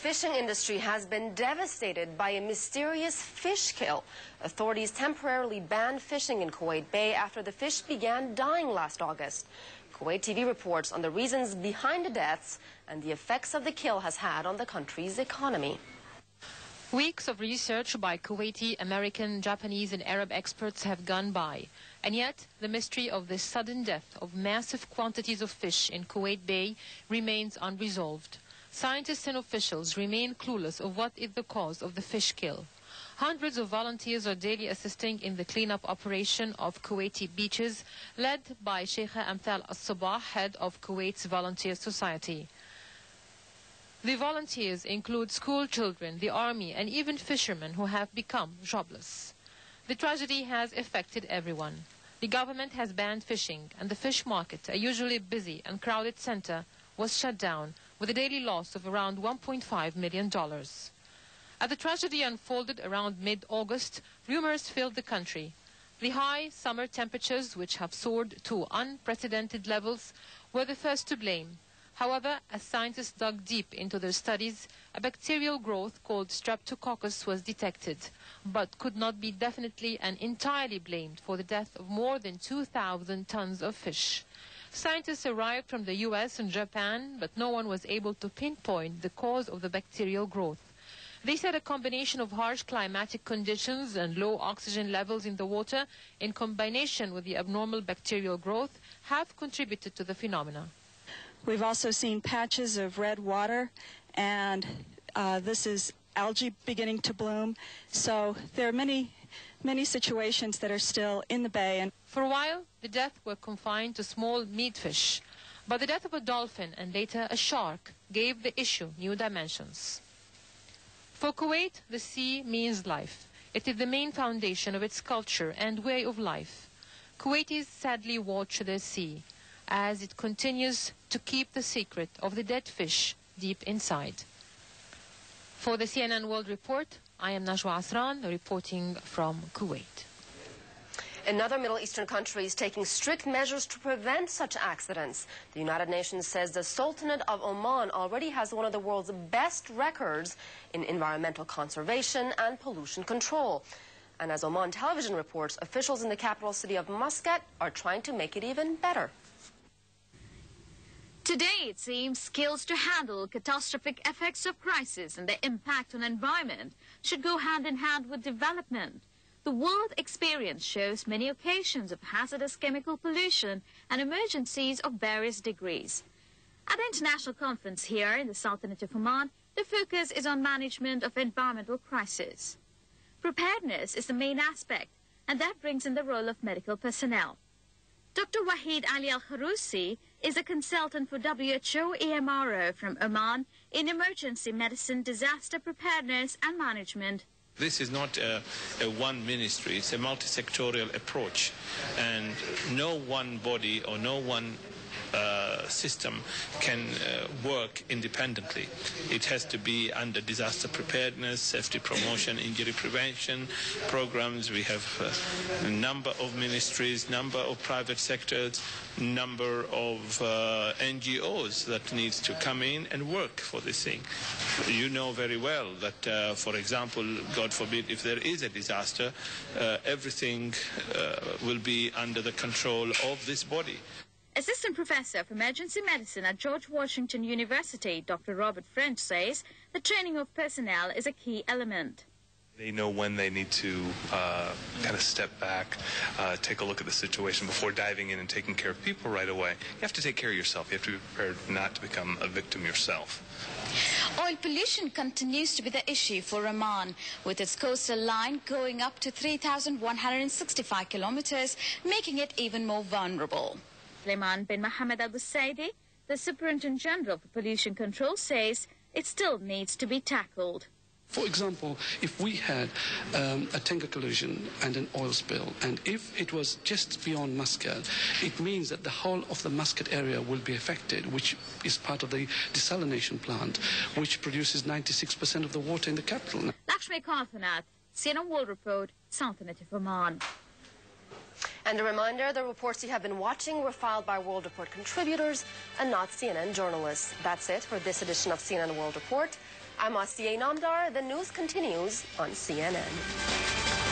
fishing industry has been devastated by a mysterious fish kill. Authorities temporarily banned fishing in Kuwait Bay after the fish began dying last August. Kuwait TV reports on the reasons behind the deaths and the effects of the kill has had on the country's economy. Weeks of research by Kuwaiti, American, Japanese and Arab experts have gone by. And yet, the mystery of the sudden death of massive quantities of fish in Kuwait Bay remains unresolved. Scientists and officials remain clueless of what is the cause of the fish kill. Hundreds of volunteers are daily assisting in the cleanup operation of Kuwaiti beaches, led by Sheikh Amthal Al-Sabah, head of Kuwait's Volunteer Society. The volunteers include school children, the army, and even fishermen who have become jobless. The tragedy has affected everyone. The government has banned fishing, and the fish market, a usually busy and crowded center, was shut down, with a daily loss of around $1.5 million. As the tragedy unfolded around mid-August, rumors filled the country. The high summer temperatures, which have soared to unprecedented levels, were the first to blame. However, as scientists dug deep into their studies, a bacterial growth called Streptococcus was detected, but could not be definitely and entirely blamed for the death of more than 2,000 tons of fish. Scientists arrived from the US and Japan, but no one was able to pinpoint the cause of the bacterial growth. They said a combination of harsh climatic conditions and low oxygen levels in the water, in combination with the abnormal bacterial growth, have contributed to the phenomena. We've also seen patches of red water, and this is algae beginning to bloom. So there are many situations that are still in the bay. And for a while, the deaths were confined to small meat fish, but the death of a dolphin and later a shark gave the issue new dimensions. For Kuwait, the sea means life. It is the main foundation of its culture and way of life. Kuwaitis sadly watch the sea as it continues to keep the secret of the dead fish deep inside. For the CNN World Report, I am Najwa Asran, reporting from Kuwait. Another Middle Eastern country is taking strict measures to prevent such accidents. The United Nations says the Sultanate of Oman already has one of the world's best records in environmental conservation and pollution control. And as Oman television reports, officials in the capital city of Muscat are trying to make it even better. Today, it seems skills to handle catastrophic effects of crisis and their impact on environment should go hand in hand with development. The world experience shows many occasions of hazardous chemical pollution and emergencies of various degrees. At the international conference here in the Sultanate of Oman, the focus is on management of environmental crisis. Preparedness is the main aspect, and that brings in the role of medical personnel. Dr. Wahid Ali Al-Kharousi is a consultant for WHO AMRO from Oman in emergency medicine, disaster preparedness and management. This is not a one ministry, it's a multi-sectorial approach, and no one body or no one system can work independently. It has to be under disaster preparedness, safety promotion, injury prevention programs. We have a number of ministries, number of private sectors, number of NGOs that needs to come in and work for this thing. You know very well that, for example, God forbid, if there is a disaster, everything will be under the control of this body. Assistant Professor of Emergency Medicine at George Washington University, Dr. Robert French, says the training of personnel is a key element. They know when they need to kind of step back, take a look at the situation before diving in and taking care of people right away. You have to take care of yourself. You have to be prepared not to become a victim yourself. Oil pollution continues to be the issue for Oman, with its coastal line going up to 3,165 kilometers, making it even more vulnerable. Sulaiman bin Mohammed Al Busaidi, the Superintendent General for Pollution Control, says it still needs to be tackled. For example, if we had a tanker collision and an oil spill, and if it was just beyond Muscat, it means that the whole of the Muscat area will be affected, which is part of the desalination plant, which produces 96% of the water in the capital. Lakshmi Karthanath, CNN World Report, Sultanate of Oman. And a reminder, the reports you have been watching were filed by World Report contributors and not CNN journalists. That's it for this edition of CNN World Report. I'm Asiye Namdar. The news continues on CNN.